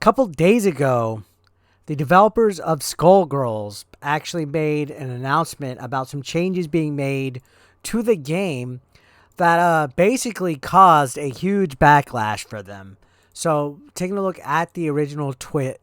couple days ago, the developers of Skullgirls actually made an announcement about some changes being made to the game that basically caused a huge backlash for them. So, taking a look at the original tweet,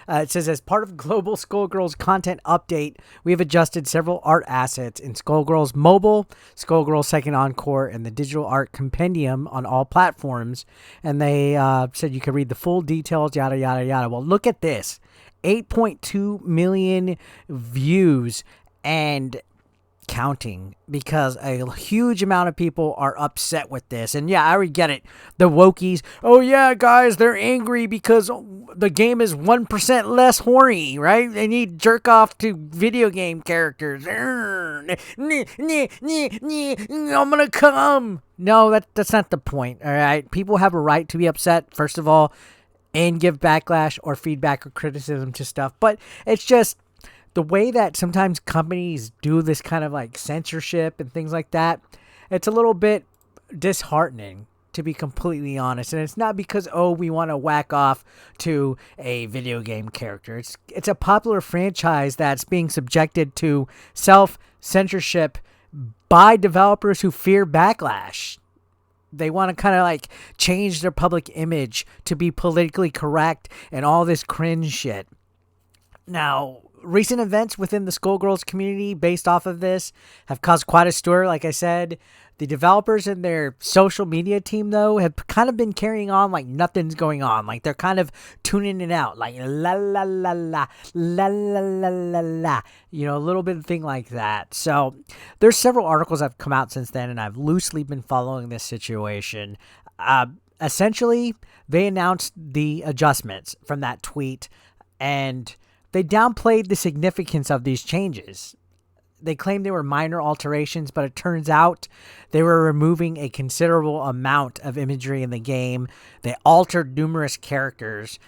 it says, as part of global Skullgirls content update, we have adjusted several art assets in Skullgirls Mobile, Skullgirls Second Encore, and the Digital Art Compendium on all platforms. And they said you could read the full details, yada, yada, yada. Well, look at this. 8.2 million views and counting, because a huge amount of people are upset with this. And yeah, I already get it. The wokies, oh yeah, guys, they're angry because the game is 1% less horny, right? They need jerk off to video game characters. I'm gonna come. No, that's not the point. All right, people have a right to be upset, first of all, and give backlash or feedback or criticism to stuff. But it's just the way that sometimes companies do this kind of like censorship and things like that, it's a little bit disheartening, to be completely honest. And it's not because, oh, we want to whack off to a video game character. It's a popular franchise that's being subjected to self-censorship by developers who fear backlash. They want to kind of like change their public image to be politically correct and all this cringe shit. Now, recent events within the Skullgirls community based off of this have caused quite a stir. Like I said, the developers and their social media team, though, have kind of been carrying on like nothing's going on. Like they're kind of tuning it out, like la la la la la la la la la, you know, a little bit of thing like that. So there's several articles that have come out since then, and I've loosely been following this situation. Essentially, they announced the adjustments from that tweet, and they downplayed the significance of these changes. They claimed they were minor alterations, but it turns out they were removing a considerable amount of imagery in the game. They altered numerous characters,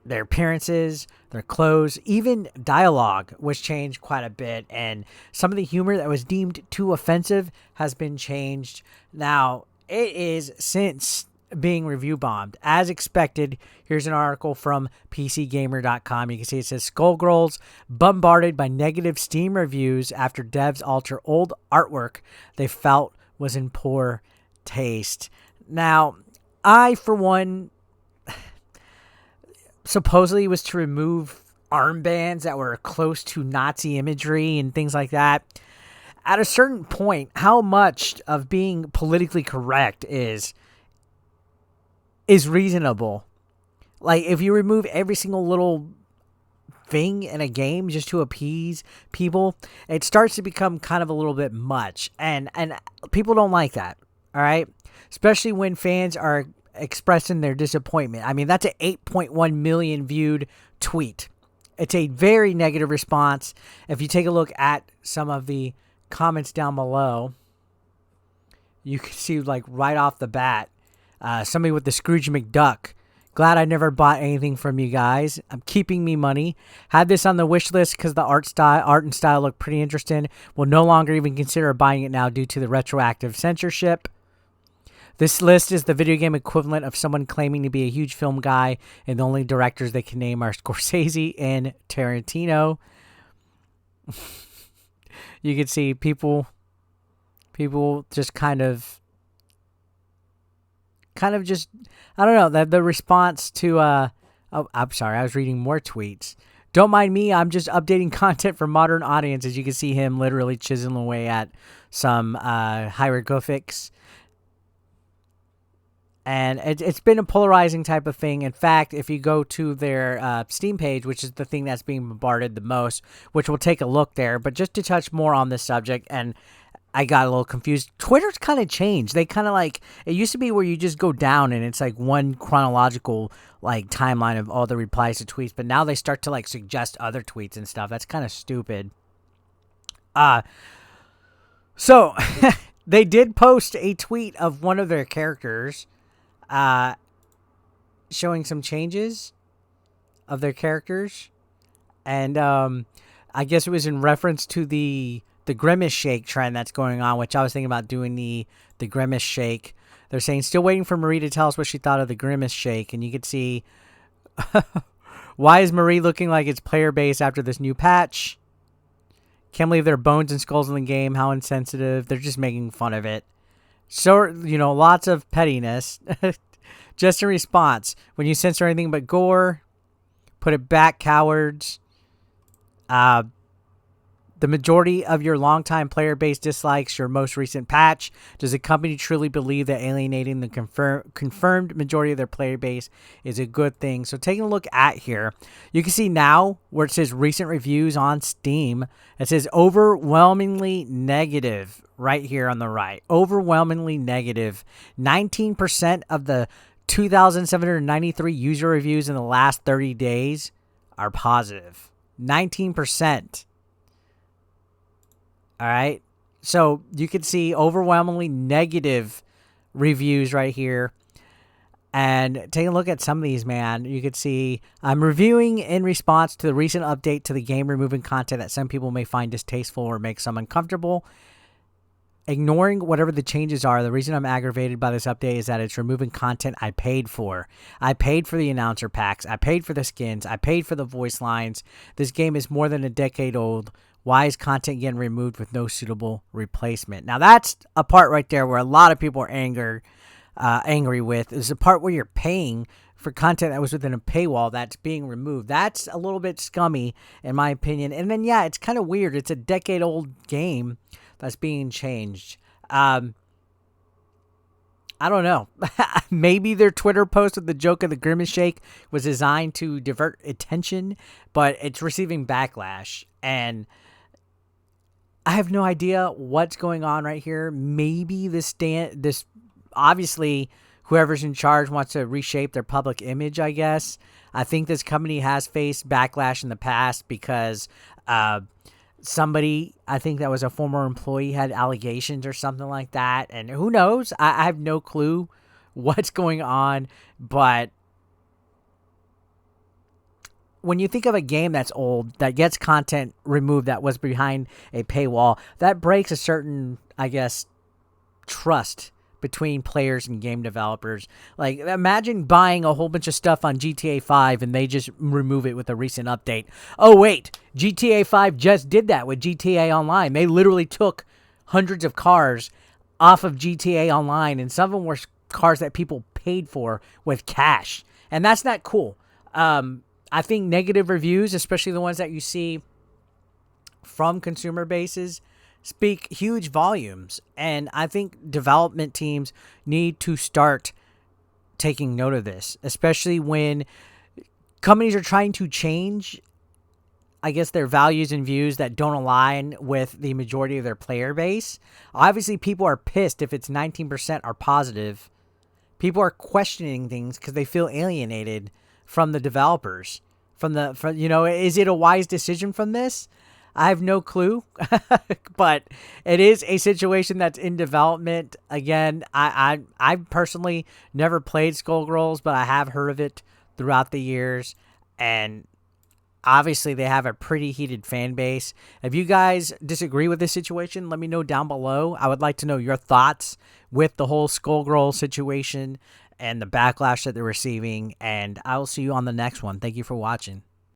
their appearances, their clothes, even dialogue was changed quite a bit, and some of the humor that was deemed too offensive has been changed. Now, it is since being review bombed as expected. Here's an article from PCGamer.com. You can see it says Skullgirls bombarded by negative Steam reviews after devs alter old artwork they felt was in poor taste. Now, I, for one, supposedly was to remove armbands that were close to Nazi imagery and things like that. At a certain point, how much of being politically correct is reasonable? Like, if you remove every single little thing in a game just to appease people, it starts to become kind of a little bit much, and people don't like that. All right, especially when fans are expressing their disappointment. I mean, that's an 8.1 million viewed tweet. It's a very negative response. If you take a look at some of the comments down below, you can see, like, right off the bat, somebody with the Scrooge McDuck. Glad I never bought anything from you guys. I'm keeping me money. Had this on the wish list because the art and style look pretty interesting. Will no longer even consider buying it now due to the retroactive censorship. This list is the video game equivalent of someone claiming to be a huge film guy, and the only directors they can name are Scorsese and Tarantino. You can see people just kind of just, I don't know, the response to, oh, I'm sorry, I was reading more tweets. Don't mind me, I'm just updating content for modern audiences. You can see him literally chiseling away at some hieroglyphics. And it's been a polarizing type of thing. In fact, if you go to their Steam page, which is the thing that's being bombarded the most, which we'll take a look there, but just to touch more on this subject, and I got a little confused. Twitter's kind of changed. They kind of like, it used to be where you just go down and it's like one chronological like timeline of all the replies to tweets, but now they start to like suggest other tweets and stuff. That's kind of stupid. So they did post a tweet of one of their characters showing some changes of their characters, and I guess it was in reference to the grimace shake trend that's going on, which I was thinking about doing the grimace shake. They're saying, still waiting for Marie to tell us what she thought of the grimace shake. And you could see Why is Marie looking like it's player base after this new patch? Can't believe there are bones and skulls in the game. How insensitive. They're just making fun of it. So, lots of pettiness. Just in response, when you censor anything but gore, put it back, cowards. The majority of your longtime player base dislikes your most recent patch. Does the company truly believe that alienating the confirmed majority of their player base is a good thing? So taking a look at here, you can see now where it says recent reviews on Steam, it says overwhelmingly negative right here on the right. Overwhelmingly negative. 19% of the 2,793 user reviews in the last 30 days are positive. 19%. All right. So you can see overwhelmingly negative reviews right here. And take a look at some of these, man. You could see I'm reviewing in response to the recent update to the game, removing content that some people may find distasteful or make some uncomfortable. Ignoring whatever the changes are, the reason I'm aggravated by this update is that it's removing content I paid for. I paid for the announcer packs. I paid for the skins. I paid for the voice lines. This game is more than a decade old. Why is content getting removed with no suitable replacement? Now, that's a part right there where a lot of people are angry with. Is the part where you're paying for content that was within a paywall that's being removed. That's a little bit scummy, in my opinion. And then, yeah, it's kind of weird. It's a decade-old game that's being changed. I don't know. Maybe their Twitter post with the joke of the grimace shake was designed to divert attention, but it's receiving backlash. And I have no idea what's going on right here. Maybe this obviously whoever's in charge wants to reshape their public image, I guess. I think this company has faced backlash in the past because somebody, I think that was a former employee, had allegations or something like that. And who knows? I have no clue what's going on. But when you think of a game that's old, that gets content removed that was behind a paywall, that breaks a certain, I guess, trust between players and game developers. Like, imagine buying a whole bunch of stuff on GTA 5 and they just remove it with a recent update. Oh, wait, GTA 5 just did that with GTA Online. They literally took hundreds of cars off of GTA Online, and some of them were cars that people paid for with cash. And that's not cool. I think negative reviews, especially the ones that you see from consumer bases, speak huge volumes. And I think development teams need to start taking note of this, especially when companies are trying to change, I guess, their values and views that don't align with the majority of their player base. Obviously, people are pissed if it's 19% are positive. People are questioning things because they feel alienated from the developers. Is it a wise decision from this? I have no clue, but it is a situation that's in development. Again, I personally never played Skullgirls, but I have heard of it throughout the years, and obviously they have a pretty heated fan base. If you guys disagree with this situation, let me know down below. I would like to know your thoughts with the whole Skullgirls situation and the backlash that they're receiving, and I will see you on the next one. Thank you for watching.